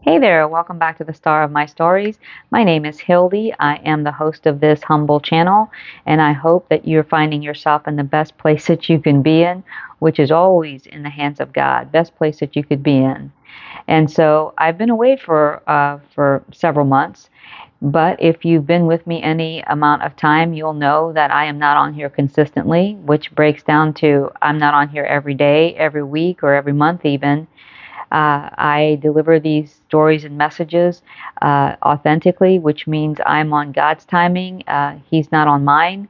Hey there, welcome back to the Star of My Stories. My name is Hildy. I am the host of this humble channel, and I hope that you're finding yourself in the best place that you can be in, which is always in the hands of God, best place that you could be in. And so I've been away for several months, but if you've been with me any amount of time, you'll know that I am not on here consistently, which breaks down to I'm not on here every day, every week, or every month even. I deliver these stories and messages authentically, which means I'm on God's timing. He's not on mine.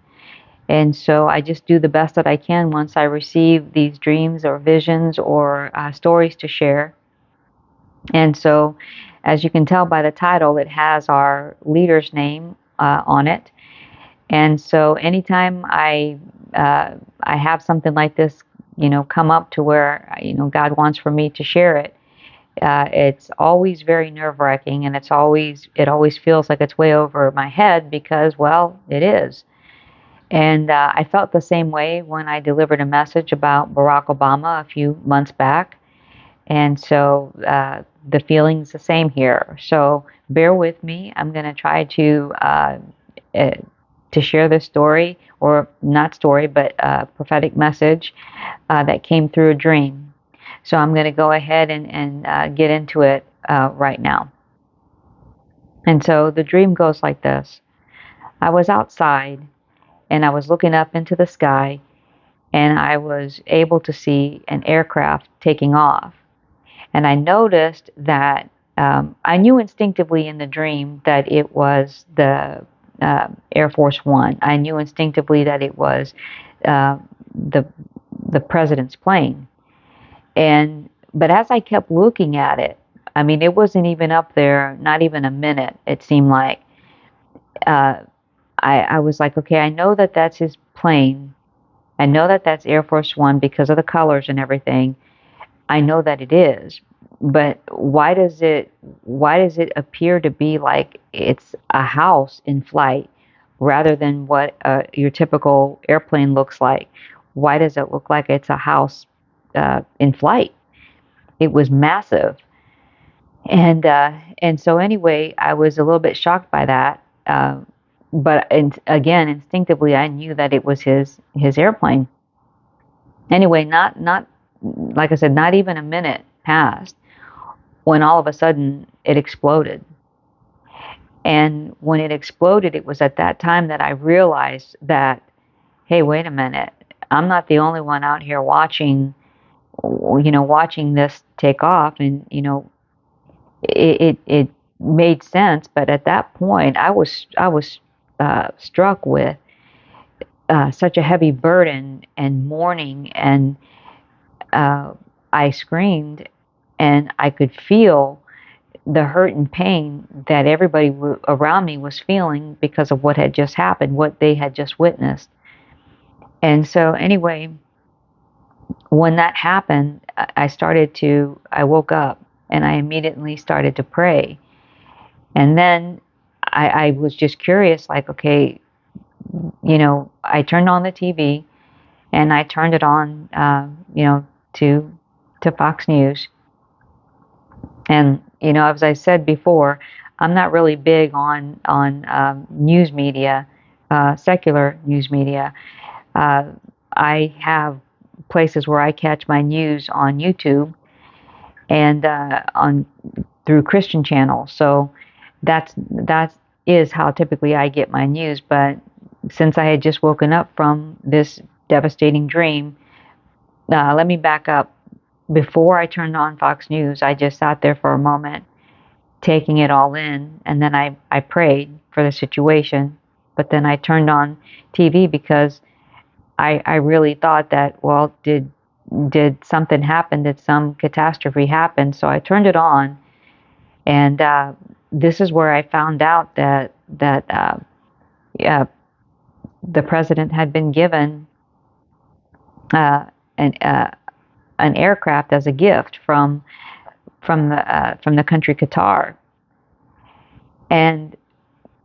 And so I just do the best that I can once I receive these dreams or visions or stories to share. And so, as you can tell by the title, it has our leader's name on it. And so, anytime I have something like this, come up to where God wants for me to share it, it's always very nerve-wracking, and it always feels like it's way over my head because, well, it is. And I felt the same way when I delivered a message about Barack Obama a few months back, and so the feeling's the same here. So bear with me. I'm going to try uh, to share this story, or not story, but prophetic message that came through a dream. So I'm going to go ahead and get into it right now. And so the dream goes like this. I was outside and I was looking up into the sky, and I was able to see an aircraft taking off. And I noticed that I knew instinctively in the dream that it was the Air Force One. I knew instinctively that it was uh, the the president's plane. But as I kept looking at it, I mean, it wasn't even up there, not even a minute. It seemed like uh, I was like, okay, I know that that's his plane. I know that that's Air Force One because of the colors and everything. I know that it is, but why does it appear to be like it's a house in flight rather than what your typical airplane looks like? Why does it look like it's a house in flight? It was massive. And so anyway, I was a little bit shocked by that. Again, instinctively, I knew that it was his airplane. Anyway, not like I said, not even a minute passed when all of a sudden it exploded. And when it exploded, it was at that time that I realized that, hey, wait a minute, I'm not the only one out here watching this take off, and it made sense. But at that point, I was struck with such a heavy burden and mourning, and uh, I screamed, and I could feel the hurt and pain that everybody around me was feeling because of what had just happened, what they had just witnessed. And so, anyway, when that happened, I woke up and I immediately started to pray. And then I was just curious, like, okay, I turned on the TV and I turned it on, to Fox News. And as I said before, I'm not really big on news media, secular news media. Uh, I have places where I catch my news on YouTube and on through Christian channels. So that is how typically I get my news. But since I had just woken up from this devastating dream, let me back up. Before I turned on Fox News, I just sat there for a moment, taking it all in, and then I prayed for the situation. But then I turned on TV because I really thought that, well, did something happen? Did some catastrophe happen? So I turned it on, and this is where I found out that yeah, the president had been given uh, an uh, an aircraft as a gift from the country Qatar. And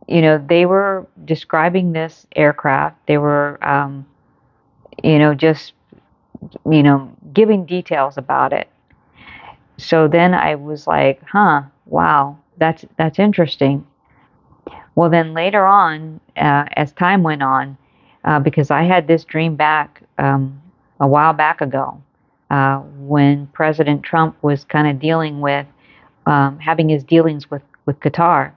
they were describing this aircraft. They were just giving details about it. So then I was like, huh, wow, that's interesting. Well, then later on, as time went on, because I had this dream back a while back ago, when President Trump was kind of dealing with having his dealings with Qatar.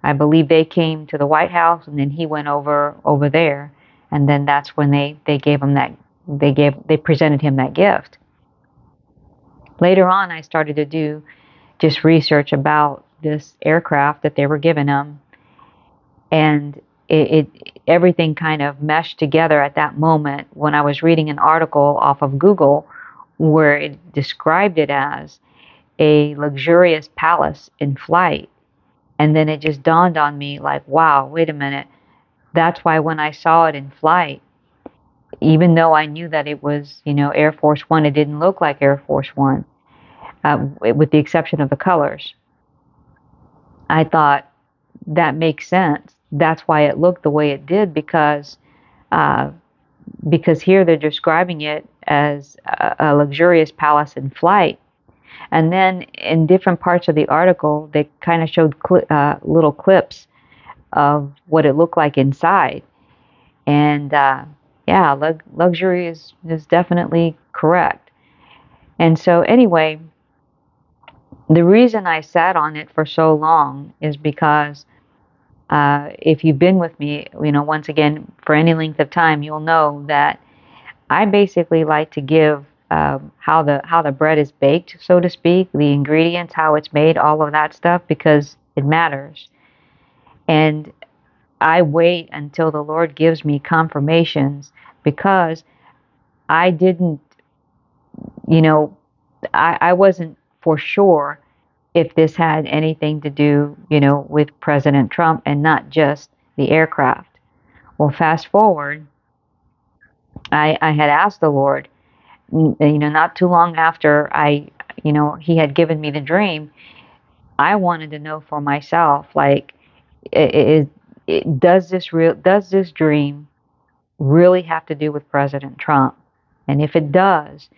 I believe they came to the White House, and then he went over there, and then that's when they gave him that they presented him that gift. Later on, I started to do just research about this aircraft that they were giving him, and it everything kind of meshed together at that moment when I was reading an article off of Google where it described it as a luxurious palace in flight. And then it just dawned on me like, wow, wait a minute. That's why when I saw it in flight, even though I knew that it was, Air Force One, it didn't look like Air Force One, with the exception of the colors. I thought that makes sense. That's why it looked the way it did uh, because here they're describing it as a luxurious palace in flight. And then in different parts of the article, they kind of showed little clips of what it looked like inside. And yeah, luxury is definitely correct. And so, anyway, the reason I sat on it for so long is because if you've been with me, once again, for any length of time, you'll know that I basically like to give how the bread is baked, so to speak, the ingredients, how it's made, all of that stuff, because it matters. And I wait until the Lord gives me confirmations because I didn't, you know, I wasn't for sure if this had anything to do, with President Trump and not just the aircraft. Well, fast forward, I had asked the Lord, not too long after he had given me the dream, I wanted to know for myself, like, is, does this dream really have to do with President Trump? And if it does,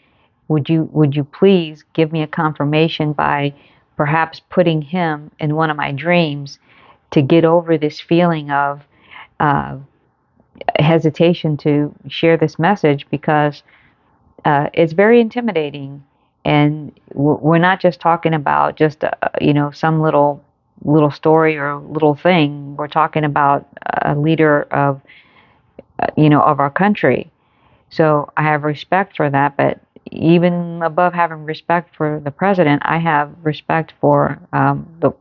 would you please give me a confirmation by perhaps putting him in one of my dreams to get over this feeling of uh, hesitation to share this message because it's very intimidating, and we're not just talking about just some little story or little thing. We're talking about a leader of of our country. So I have respect for that, but even above having respect for the president, I have respect for the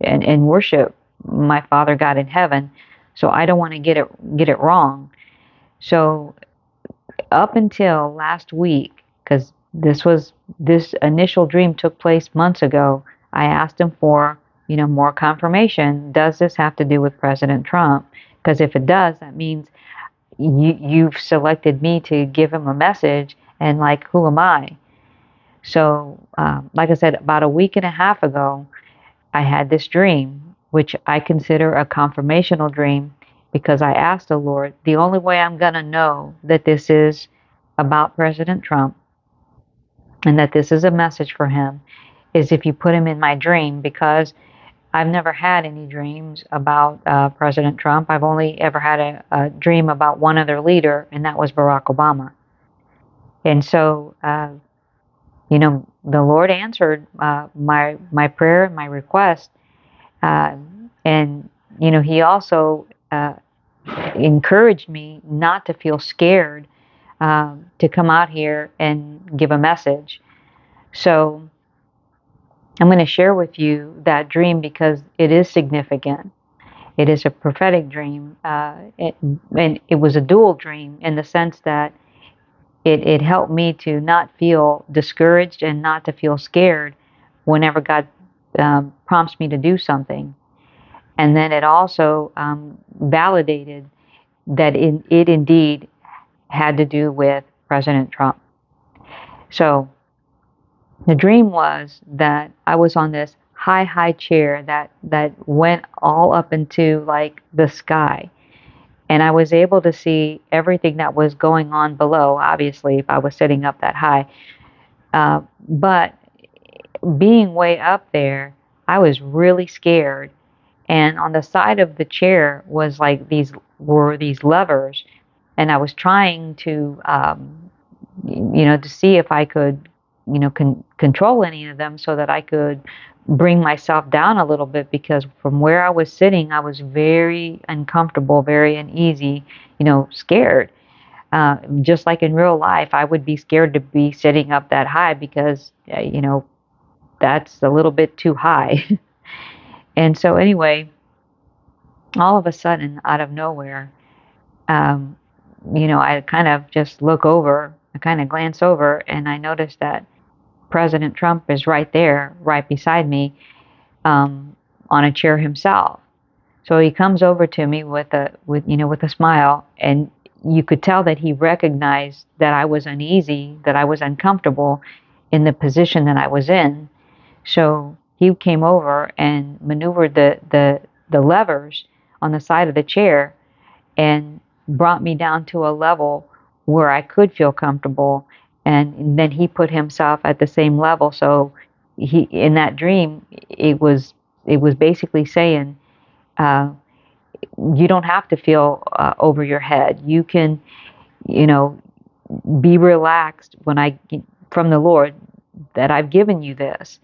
and worship my Father God in heaven. So I don't want to get it wrong. So up until last week, because this initial dream took place months ago, I asked him for more confirmation. Does this have to do with President Trump? Because if it does, that means you've selected me to give him a message, and like, who am I? So, like I said, about a week and a half ago, I had this dream, which I consider a confirmational dream because I asked the Lord, the only way I'm going to know that this is about President Trump and that this is a message for him is if you put him in my dream, because I've never had any dreams about President Trump. I've only ever had a dream about one other leader, and that was Barack Obama. And so, the Lord answered my prayer, my request, uh, and He also encouraged me not to feel scared to come out here and give a message. So I'm going to share with you that dream because it is significant. It is a prophetic dream, and it was a dual dream in the sense that it helped me to not feel discouraged and not to feel scared whenever God prompts me to do something. And then it also validated that it indeed had to do with President Trump. So the dream was that I was on this high chair that went all up into like the sky. And I was able to see everything that was going on below, obviously, if I was sitting up that high. But being way up there, I was really scared. And on the side of the chair was like these levers, and I was trying to to see if I could control any of them so that I could bring myself down a little bit, because from where I was sitting I was very uncomfortable, very uneasy, scared. Just like in real life, I would be scared to be sitting up that high because that's a little bit too high. And so anyway, all of a sudden, out of nowhere, um, I kind of just look over, I kind of glance over, and I notice that President Trump is right there, right beside me, on a chair himself. So he comes over to me with a smile, and you could tell that he recognized that I was uneasy, that I was uncomfortable in the position that I was in. So he came over and maneuvered the levers on the side of the chair and brought me down to a level where I could feel comfortable. And then he put himself at the same level. So he, in that dream, it was basically saying, uh, you don't have to feel over your head. You can, you know, be relaxed from the Lord, that I've given you this,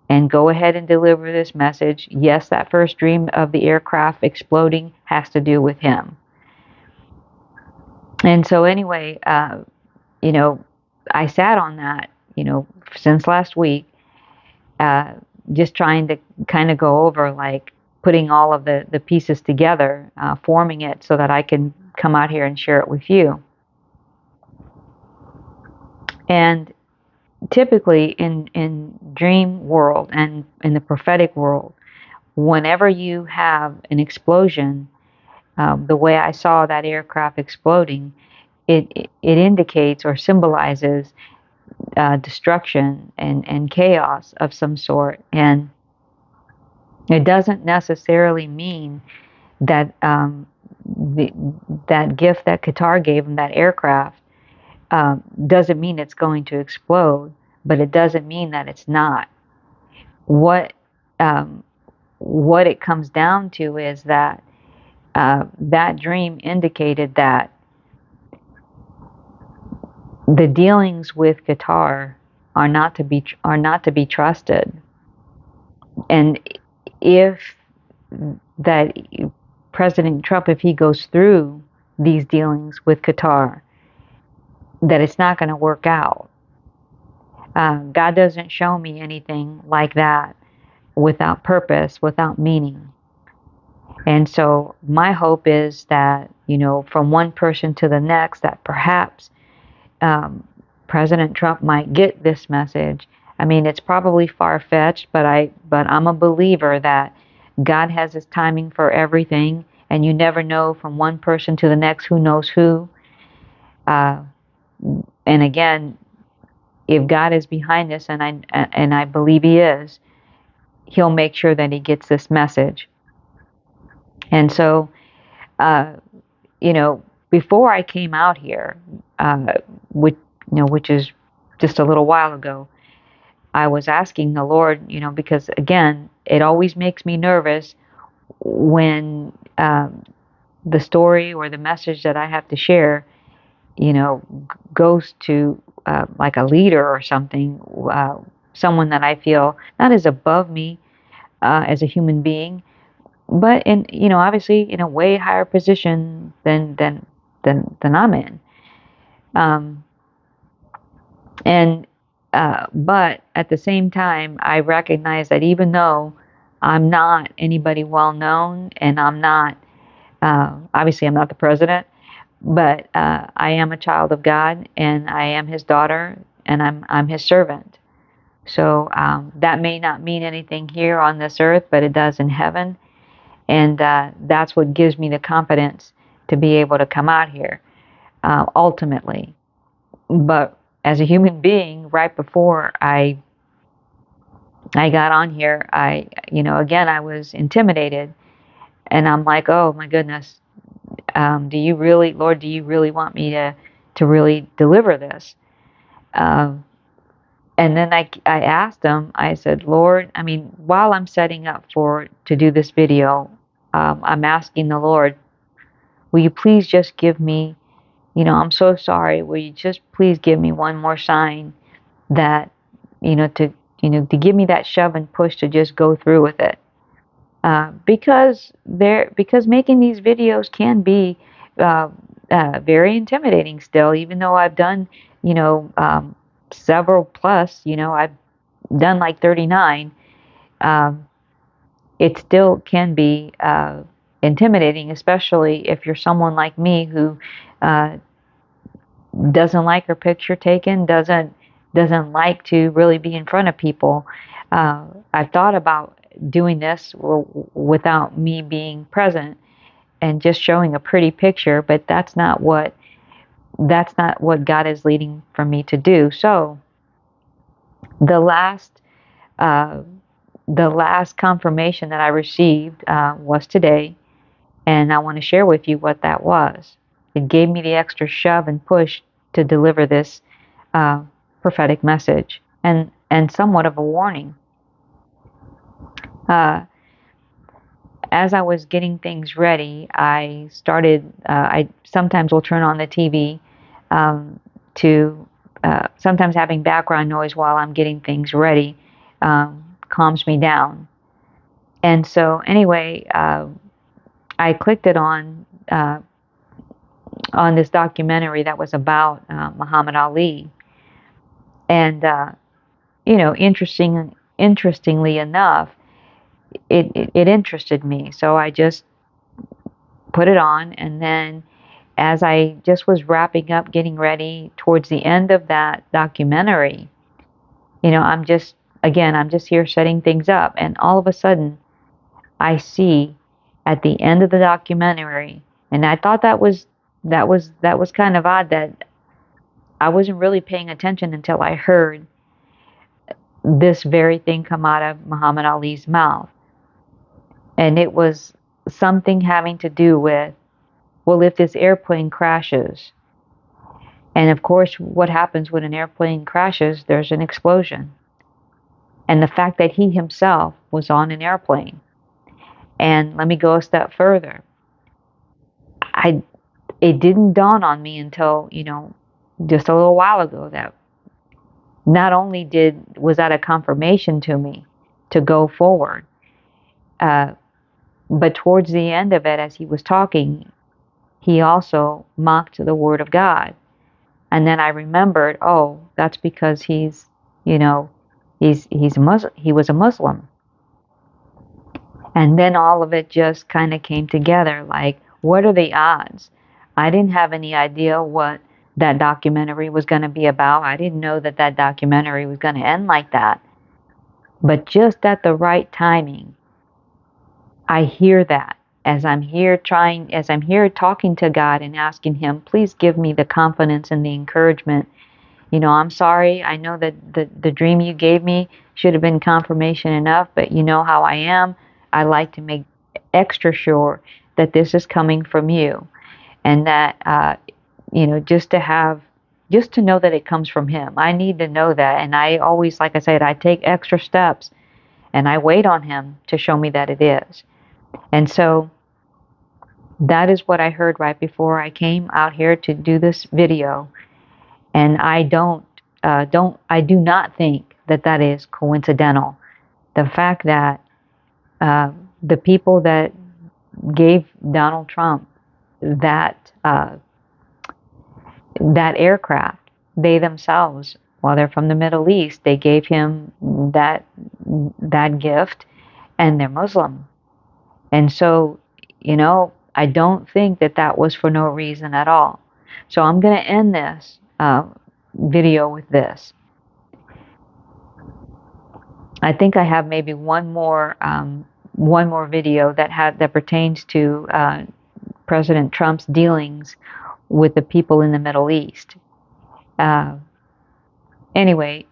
and go ahead and deliver this message. Yes, that first dream of the aircraft exploding has to do with him. And so anyway, you know, I sat on that, since last week, uh, just trying to kind of go over, like, putting all of the pieces together, forming it so that I can come out here and share it with you. And typically in dream world and in the prophetic world, whenever you have an explosion, the way I saw that aircraft exploding, it indicates or symbolizes destruction and chaos of some sort. And it doesn't necessarily mean that that gift that Qatar gave him, that aircraft, doesn't mean it's going to explode, but it doesn't mean that it's not. What um, what it comes down to is that that dream indicated that the dealings with Qatar are not to be trusted, and if that President Trump, if he goes through these dealings with Qatar, that it's not going to work out. God doesn't show me anything like that without purpose, without meaning. And so my hope is that, from one person to the next, that perhaps um, President Trump might get this message. I mean, it's probably far-fetched, but I'm a believer that God has his timing for everything, and you never know from one person to the next who knows who. Uh, and again, if God is behind this, and I believe he is, he'll make sure that he gets this message. And so, uh, before I came out here, which is just a little while ago, I was asking the Lord, because again, it always makes me nervous when the story or the message that I have to share, goes to like a leader or something, someone that I feel not as above me as a human being, but obviously in a way higher position than I'm in. Um, and but at the same time, I recognize that even though I'm not anybody well known, and I'm not obviously I'm not the president, but I am a child of God, and I am his daughter, and I'm his servant. So that may not mean anything here on this earth, but it does in heaven. And that's what gives me the confidence to be able to come out here ultimately. But as a human being, right before I got on here, again, I was intimidated, and I'm like, oh my goodness, Lord, do you really want me to really deliver this? Um, And then I asked him, I said, Lord, I mean, while I'm setting up to do this video, I'm asking the Lord, will you please just give me, I'm so sorry. Will you just please give me one more sign that, to, to give me that shove and push to just go through with it. Because making these videos can be uh, very intimidating still, even though I've done, you know, um, several plus, I've done like 39. Um, it still can be intimidating, especially if you're someone like me who uh, doesn't like her picture taken, doesn't like to really be in front of people. I've thought about doing this without me being present and just showing a pretty picture, but that's not what God is leading for me to do. So the last uh, the last confirmation that I received was today, and I want to share with you what that was. It gave me the extra shove and push to deliver this uh, prophetic message and somewhat of a warning. Uh, as I was getting things ready, I started. I sometimes will turn on the TV to sometimes having background noise while I'm getting things ready calms me down. And so anyway, I clicked it on this documentary that was about Muhammad Ali, and interestingly enough, it interested me. So I just put it on, and then as I just was wrapping up, getting ready towards the end of that documentary, I'm just here setting things up, and all of a sudden, I see at the end of the documentary, and I thought that was kind of odd that I wasn't really paying attention until I heard this very thing come out of Muhammad Ali's mouth. And it was something having to do with, well, if this airplane crashes, and of course, what happens when an airplane crashes, there's an explosion. And the fact that he himself was on an airplane. And let me go a step further. I It didn't dawn on me until, just a little while ago that not only was that a confirmation to me to go forward, uh, but towards the end of it, as he was talking, he also mocked the word of God. And then I remembered, oh, that's because you know, he's a Muslim. He was a Muslim. And then all of it just kind of came together. Like, what are the odds? I didn't have any idea what that documentary was going to be about. I didn't know that that documentary was going to end like that. But just at the right timing, I hear that as I'm here talking to God and asking Him, please give me the confidence and the encouragement. I'm sorry. I know that the dream you gave me should have been confirmation enough, but you know how I am. I like to make extra sure that this is coming from you, and that just to know that it comes from Him. I need to know that, and I always, like I said, I take extra steps, and I wait on Him to show me that it is. And so that is what I heard right before I came out here to do this video. And I do not think that that is coincidental. The fact that the people that gave Donald Trump that that aircraft, they themselves, while they're from the Middle East, they gave him that gift, and they're Muslim. And so, I don't think that that was for no reason at all. So I'm going to end this video with this. I think I have maybe one more video that pertains to President Trump's dealings with the people in the Middle East. Uh, anyway,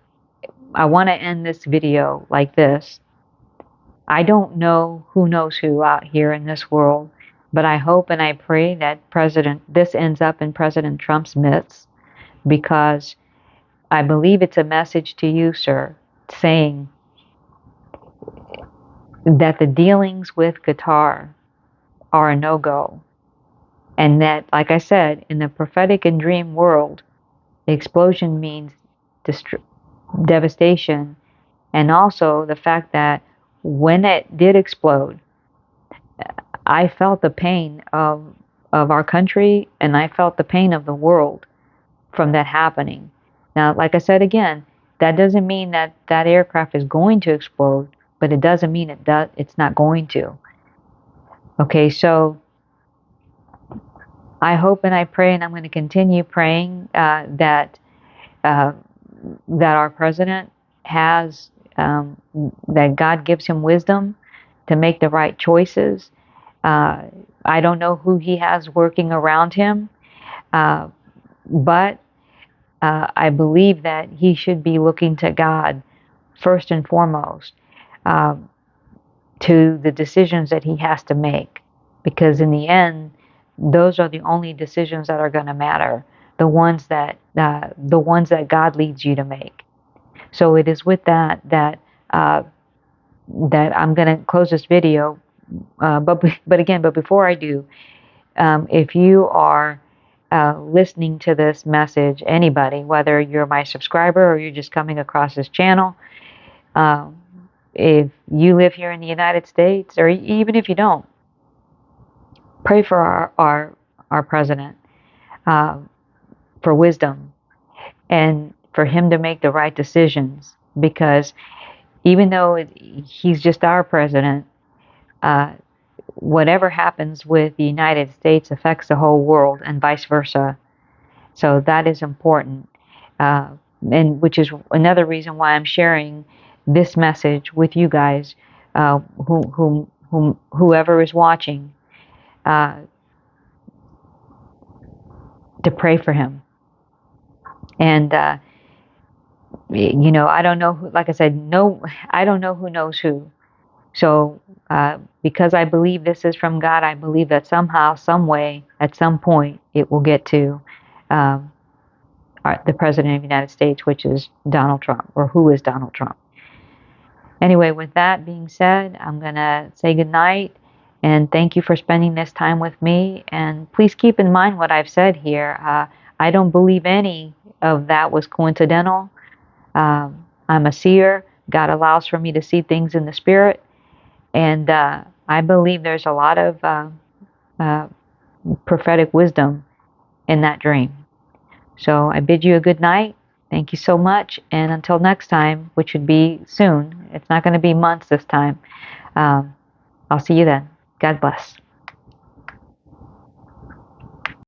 I want to end this video like this. I don't know who knows who out here in this world, but I hope and I pray that this ends up in President Trump's midst, because I believe it's a message to you, sir, saying that the dealings with Qatar are a no-go. And that, like I said, in the prophetic and dream world, explosion means devastation. And also the fact that when it did explode, I felt the pain of our country, and I felt the pain of the world from that happening. Now, like I said again, that doesn't mean that that aircraft is going to explode, but it doesn't mean it's not going to. Okay, so I hope and I pray, and I'm going to continue praying uh, that our president has that God gives him wisdom to make the right choices. Uh, I don't know who he has working around him, uh, but I believe that he should be looking to God first and foremost, uh, to the decisions that he has to make, because in the end, those are the only decisions that are going to matter. The ones that God leads you to make. So it is with uh, that I'm going to close this video. But before I do, if you are listening to this message, anybody, whether you're my subscriber or you're just coming across this channel, um, if you live here in the United States, or even if you don't, pray for our president, uh, for wisdom and for him to make the right decisions. Because even though he's just our president, uh, whatever happens with the United States affects the whole world, and vice versa. So that is important, uh, and which is another reason why I'm sharing this message with you guys, whoever is watching, uh, to pray for him. And I don't know who, like I said, no, I don't know who knows who. So because I believe this is from God, I believe that somehow, some way, at some point, it will get to um, the President of the United States, which is Donald Trump, or who is Donald Trump. Anyway, with that being said, I'm going to say goodnight, and thank you for spending this time with me. And please keep in mind what I've said here. I don't believe any of that was coincidental. I'm a seer. God allows for me to see things in the spirit. And I believe there's a lot of uh, prophetic wisdom in that dream. So I bid you a good night. Thank you so much. And until next time, which would be soon, it's not going to be months this time. I'll see you then. God bless.